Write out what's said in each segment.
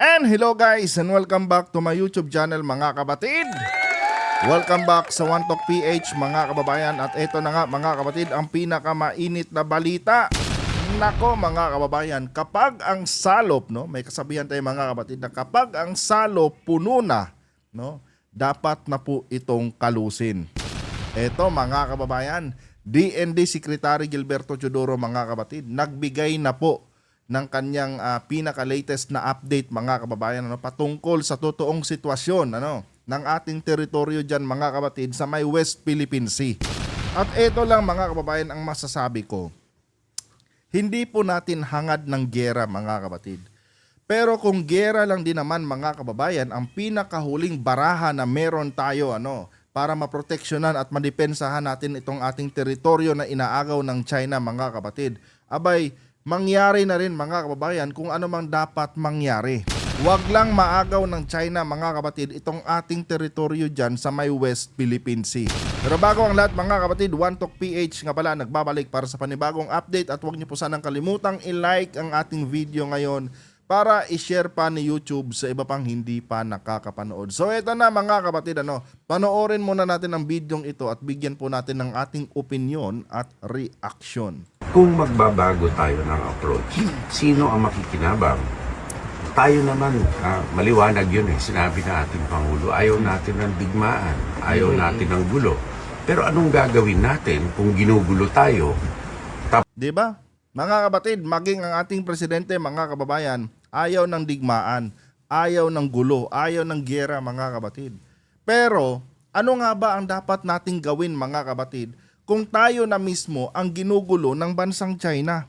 And hello guys and welcome back to my YouTube channel mga kapatid. Welcome back sa One Talk PH mga kababayan. At ito na nga mga kapatid ang pinakamainit na balita. Nako mga kababayan, kapag ang salop, no, may kasabihan tayo mga kapatid na kapag ang salop puno na, no, dapat na po itong kalusin. Ito mga kababayan, DND Secretary Gilberto Teodoro mga kapatid, nagbigay na po ng kanyang pinaka-latest na update mga kababayan patungkol sa totoong sitwasyon ng ating teritoryo dyan mga kapatid sa may West Philippine Sea. At ito lang mga kababayan ang masasabi ko. Hindi po natin hangad ng giyera mga kapatid. Pero kung giyera lang din naman mga kababayan, ang pinakahuling baraha na meron tayo para maproteksyonan at madepensahan natin itong ating teritoryo na inaagaw ng China mga kapatid, abay, mangyari na rin mga kababayan kung ano mang dapat mangyari. Huwag lang maagaw ng China mga kapatid itong ating teritoryo dyan sa may West Philippine Sea. Pero bago ang lahat mga kapatid, One Talk PH nga pala nagbabalik para sa panibagong update at huwag niyo po sanang kalimutang i-like ang ating video ngayon para i-share pa ni YouTube sa iba pang hindi pa nakakapanood. So eto na mga kapatid, panoorin muna natin ang videong ito at bigyan po natin ng ating opinion at reaction. Kung magbabago tayo ng approach, sino ang makikinabang? Tayo naman, maliwanag yun sinabi na ating Pangulo, ayaw natin ng digmaan, ayaw natin ng gulo. Pero anong gagawin natin kung ginugulo tayo? Diba? Mga kapatid, maging ang ating presidente, mga kababayan, ayaw ng digmaan, ayaw ng gulo, ayaw ng giyera mga kapatid. Pero ano nga ba ang dapat nating gawin mga kapatid kung tayo na mismo ang ginugulo ng bansang China?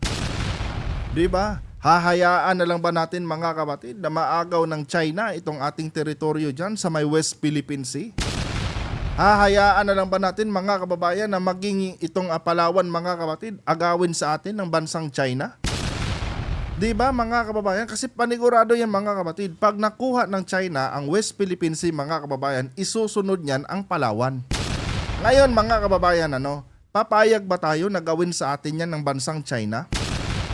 Diba? Hahayaan na lang ba natin mga kapatid na maagaw ng China itong ating teritoryo dyan sa may West Philippine Sea? Hahayaan na lang ba natin mga kababayan na maging itong Palawan mga kapatid agawin sa atin ng bansang China? Diba mga kababayan? Kasi panigurado yan mga kapatid. Pag nakuha ng China ang West Philippine Sea mga kababayan, isusunod niyan ang Palawan. Ngayon mga kababayan, papayag ba tayo na gawin sa atin yan ng bansang China?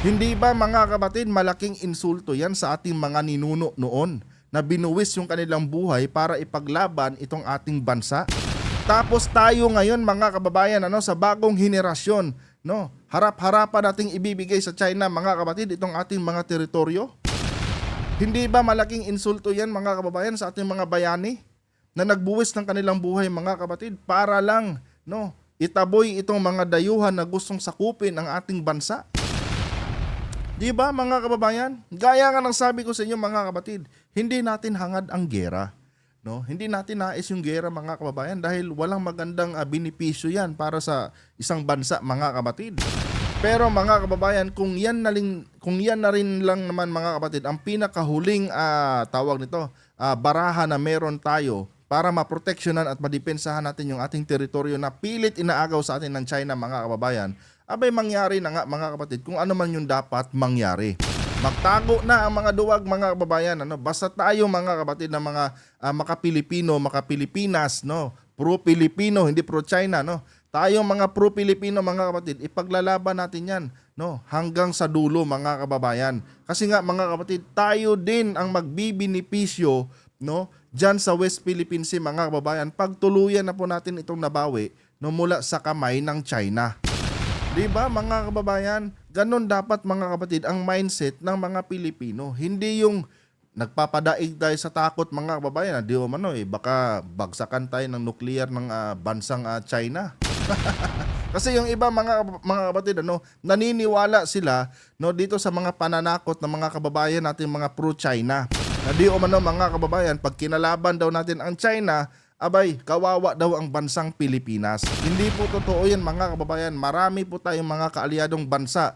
Hindi ba mga kapatid malaking insulto yan sa ating mga ninuno noon na binuwis yung kanilang buhay para ipaglaban itong ating bansa? Tapos tayo ngayon mga kababayan sa bagong henerasyon, harap-harapan nating ibibigay sa China mga kapatid itong ating mga teritoryo? Hindi ba malaking insulto yan mga kababayan sa ating mga bayani na nagbuwis ng kanilang buhay mga kapatid para lang itaboy itong mga dayuhan na gustong sakupin ang ating bansa? Di ba mga kababayan? Gaya nga ng sabi ko sa inyo mga kapatid, hindi natin hangad ang giyera. Hindi natin nais yung giyera mga kababayan dahil walang magandang benepisyo yan para sa isang bansa mga kapatid. Pero mga kababayan, kung yan na rin lang naman mga kapatid ang pinakahuling baraha na meron tayo para maproteksyonan at madepensahan natin yung ating teritoryo na pilit inaagaw sa atin ng China mga kababayan, abay mangyari na nga mga kapatid kung ano man yung dapat mangyari. Magtago na ang mga duwag mga kababayan. Basta tayo mga kapatid na mga maka-Pilipino, maka-Pilipinas, pro-Pilipino, hindi pro-China. Tayo mga pro-Pilipino mga kapatid, ipaglalaban natin yan hanggang sa dulo mga kababayan. Kasi nga mga kapatid, tayo din ang magbibinipisyo dyan sa West Philippine Sea mga kababayan pag tuluyan na po natin itong nabawi mula sa kamay ng China. Diba mga kababayan? Ganon dapat mga kapatid ang mindset ng mga Pilipino. Hindi yung nagpapadaig tayo sa takot mga kababayan. Di ba baka bagsakan tayo ng nuclear ng bansang China. Kasi yung iba mga kapatid naniniwala sila dito sa mga pananakot ng mga kababayan natin mga pro-China. Na di mga kababayan, pag kinalaban daw natin ang China, abay, kawawa daw ang bansang Pilipinas. Hindi po totoo yan mga kababayan. Marami po tayong mga kaalyadong bansa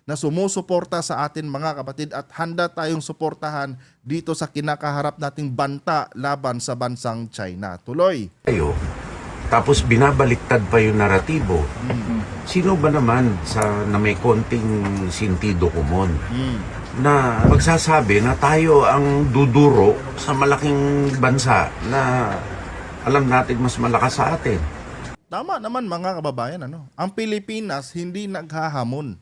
na sumusuporta sa atin mga kapatid at handa tayong suportahan dito sa kinakaharap nating banta laban sa bansang China. Tuloy. Tapos binabaliktad pa yung naratibo. Sino ba naman na may konting sentido komon na magsasabi na tayo ang duduro sa malaking bansa na alam natin mas malakas sa atin? Tama naman mga kababayan. Ang Pilipinas hindi naghahamon.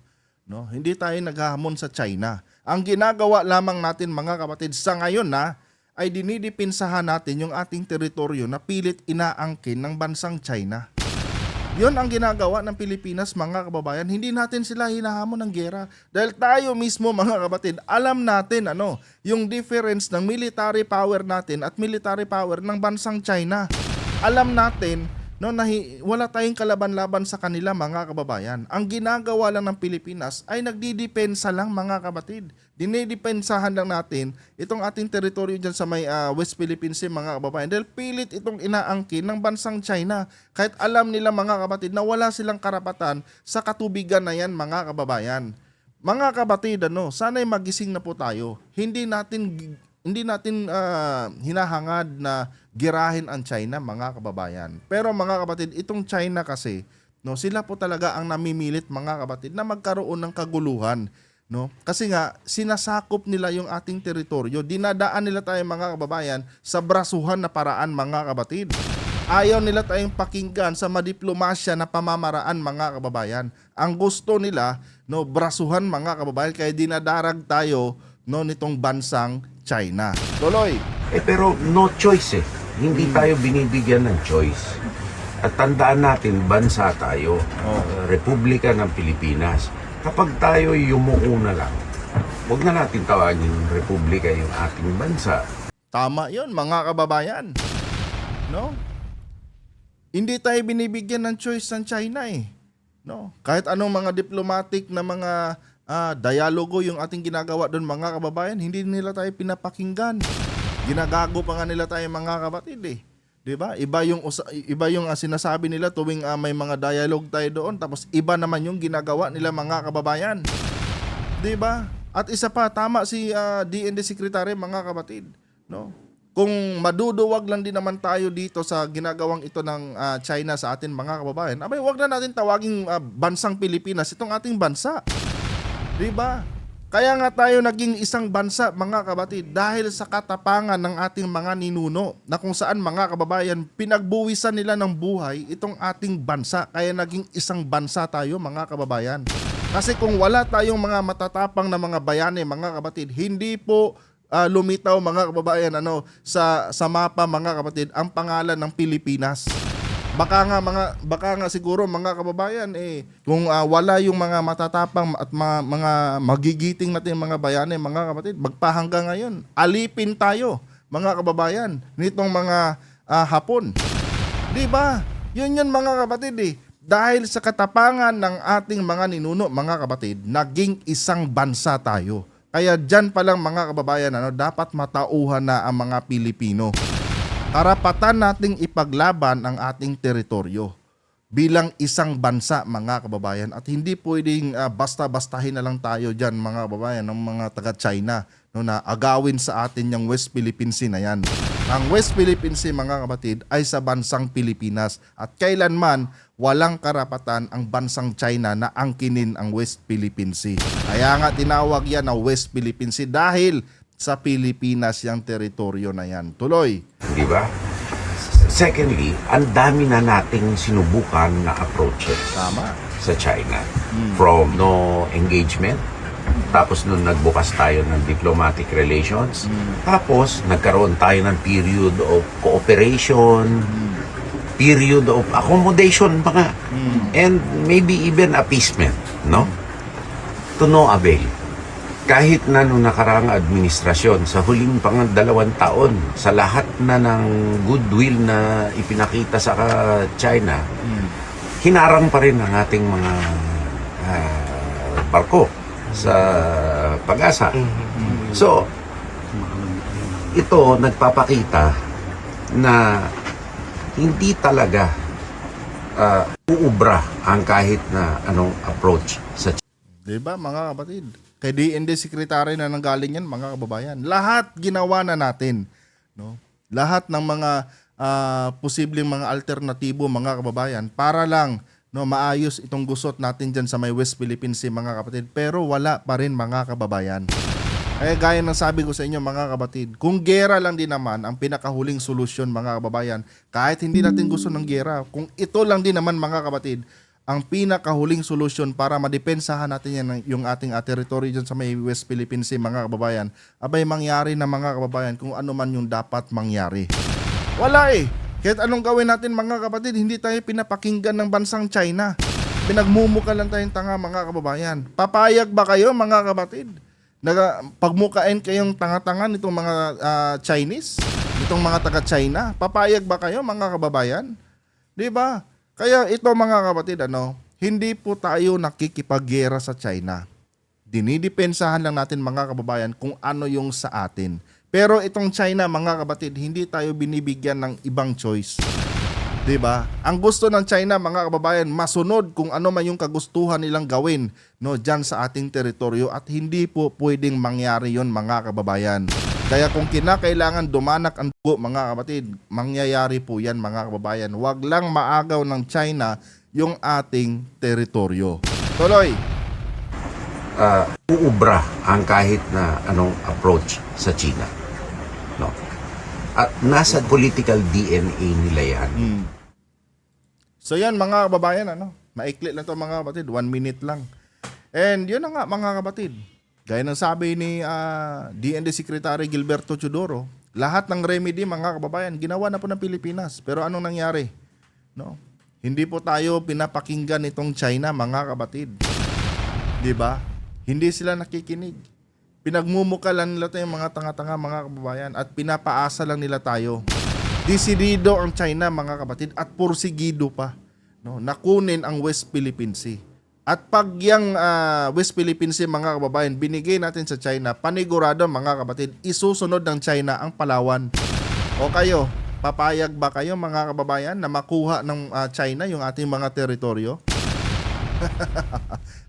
Hindi tayo naghahamon sa China. Ang ginagawa lamang natin mga kapatid sa ngayon na ay dinidipinsahan natin yung ating teritoryo na pilit inaangkin ng bansang China. Yon ang ginagawa ng Pilipinas mga kababayan. Hindi natin sila hinahamon ng gera. Dahil tayo mismo mga kapatid, alam natin yung difference ng military power natin at military power ng bansang China. Alam natin na wala tayong kalaban-laban sa kanila mga kababayan. Ang ginagawa lang ng Pilipinas ay nagdidepensa lang mga kapatid. Dinidepensahan lang natin itong ating teritoryo dyan sa may West Philippine Sea mga kababayan. Dahil pilit itong inaangkin ng bansang China. Kahit alam nila mga kapatid na wala silang karapatan sa katubigan na yan mga kababayan. Mga kapatid, sana'y magising na po tayo. Hindi natin hinahangad na girahin ang China mga kababayan. Pero mga kapatid, itong China kasi, sila po talaga ang namimilit mga kapatid na magkaroon ng kaguluhan. Kasi nga, sinasakop nila yung ating teritoryo. Dinadaan nila tayo mga kababayan sa brasuhan na paraan mga kapatid. Ayaw nila tayong pakinggan sa madiplomasya na pamamaraan mga kababayan. Ang gusto nila, brasuhan mga kababayan, kaya dinadarag tayo nitong bansang China. Tuloy. Pero no choice eh. Hindi tayo binibigyan ng choice. At tandaan natin, bansa tayo. Republika ng Pilipinas. Kapag tayo yumuko na lang, huwag na natin tawagin republika yung ating bansa. Tama yun mga kababayan. Hindi tayo binibigyan ng choice ng China eh. Kahit anong mga diplomatic na mga dialogo yung ating ginagawa doon mga kababayan, hindi nila tayo pinapakinggan. Ginagago pa nga nila tayo mga kapatid eh. 'Di ba? Iba yung sinasabi nila tuwing may mga dialogue tayo doon, tapos iba naman yung ginagawa nila mga kababayan. 'Di ba? At isa pa, tama si DND Secretary mga kapatid, Kung maduduwag lang din naman tayo dito sa ginagawang ito ng China sa atin mga kababayan, abay wag na natin tawaging bansang Pilipinas itong ating bansa. 'Di ba? Kaya nga tayo naging isang bansa mga kabatid dahil sa katapangan ng ating mga ninuno na kung saan mga kababayan pinagbuwisan nila ng buhay itong ating bansa. Kaya naging isang bansa tayo mga kababayan. Kasi kung wala tayong mga matatapang na mga bayani mga kabatid, hindi po lumitaw mga kababayan sa mapa mga kabatid ang pangalan ng Pilipinas. Baka nga siguro mga kababayan kung wala yung mga matatapang at mga magigiting natin mga bayani mga kapatid, magpahanggang ngayon alipin tayo mga kababayan nitong mga Hapon. 'Di ba? Yun mga kapatid Dahil sa katapangan ng ating mga ninuno mga kapatid, naging isang bansa tayo. Kaya diyan pa lang mga kababayan dapat matauhan na ang mga Pilipino. Karapatan nating ipaglaban ang ating teritoryo bilang isang bansa mga kababayan at hindi pwedeng basta-bastahin na lang tayo dyan mga kababayan ng mga taga-China na agawin sa atin yung West Philippine Sea na yan. Ang West Philippine Sea mga kapatid ay sa bansang Pilipinas at kailanman walang karapatan ang bansang China na angkinin ang West Philippine Sea. Kaya nga tinawag yan na West Philippine Sea dahil sa Pilipinas yung teritoryo na yan. Tuloy. Di ba? Secondly, ang dami na nating sinubukan na approaches sa China. From no engagement, tapos nung nagbukas tayo ng diplomatic relations, tapos nagkaroon tayo ng period of cooperation, period of accommodation pa nga, and maybe even appeasement, to no avail. Kahit na nung nakaraang administrasyon, sa huling 2 taon, sa lahat na ng goodwill na ipinakita sa China, hinarang pa rin ang ating mga barko sa Pag-asa. So, ito nagpapakita na hindi talaga uubra ang kahit na anong approach sa China. Diba mga kapatid? Kay DND Secretary na nanggaling yan mga kababayan. Lahat ginawa na natin. Lahat ng mga posibleng mga alternatibo mga kababayan para lang maayos itong gusot natin dyan sa may West Philippine Sea mga kapatid. Pero wala pa rin mga kababayan. Kaya gaya ng sabi ko sa inyo mga kapatid, kung gera lang din naman ang pinakahuling solusyon mga kababayan, kahit hindi natin gusto ng gera, kung ito lang din naman mga kapatid, ang pinakahuling solusyon para madepensahan natin yan, yung ating teritoryo dyan sa may West Philippine Sea, mga kababayan, abay mangyari na mga kababayan kung ano man yung dapat mangyari. Wala eh. Kahit anong gawin natin mga kapatid, hindi tayo pinapakinggan ng bansang China. Pinagmumuka lang tayong tanga mga kababayan. Papayag ba kayo mga kapatid? Pagmukain kayong tanga-tanga nitong mga Chinese? Itong mga taga-China? Papayag ba kayo mga kababayan? 'Di ba? Kaya ito mga kapatid, hindi po tayo nakikipaggera sa China. Dinidepensahan lang natin mga kababayan kung ano yung sa atin. Pero itong China mga kapatid, hindi tayo binibigyan ng ibang choice. 'Di ba? Ang gusto ng China mga kababayan, masunod kung ano man yung kagustuhan nilang gawin diyan sa ating teritoryo at hindi po pwedeng mangyari yon mga kababayan. Kaya kung kinakailangan dumanak ang dugo mga kapatid, mangyayari po yan mga kababayan. Huwag lang maagaw ng China yung ating teritoryo. Tuloy. Uubra ang kahit na anong approach sa China. No? At nasa political DNA nila yan. So yan mga kababayan, maikli lang to mga kapatid, 1 minute lang. And yun na nga mga kapatid, gaya ng sabi ni DND Secretary Gilberto Chodoro, lahat ng remedy mga kababayan, ginawa na po ng Pilipinas. Pero anong nangyari? No? Hindi po tayo pinapakinggan nitong China mga kapatid. 'Di ba? Hindi sila nakikinig. Pinagmumuka lang nila tayong mga tanga-tanga mga kababayan at pinapaasa lang nila tayo. Desidido ang China mga kapatid at porsigido pa, nakunin ang West Philippine Sea. At pag yung West Philippine Sea mga kababayan binigay natin sa China, panigurado mga kapatid, isusunod ng China ang Palawan. O kayo, papayag ba kayo mga kababayan na makuha ng China yung ating mga teritoryo?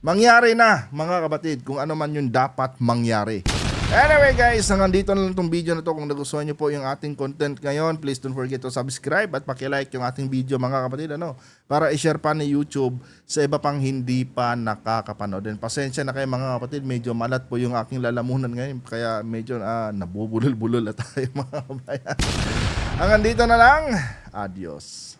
Mangyari na mga kapatid kung ano man yung dapat mangyari. Anyway guys, hanggang dito na lang itong video na to. Kung nagustuhan nyo po yung ating content ngayon, please don't forget to subscribe at pakilike yung ating video mga kapatid, para i-share pa ni YouTube sa iba pang hindi pa nakakapanood. And pasensya na kayo mga kapatid, medyo malat po yung aking lalamunan ngayon, kaya medyo nabubulol-bulol at tayo mga kabayan. Hanggang dito na lang, adios.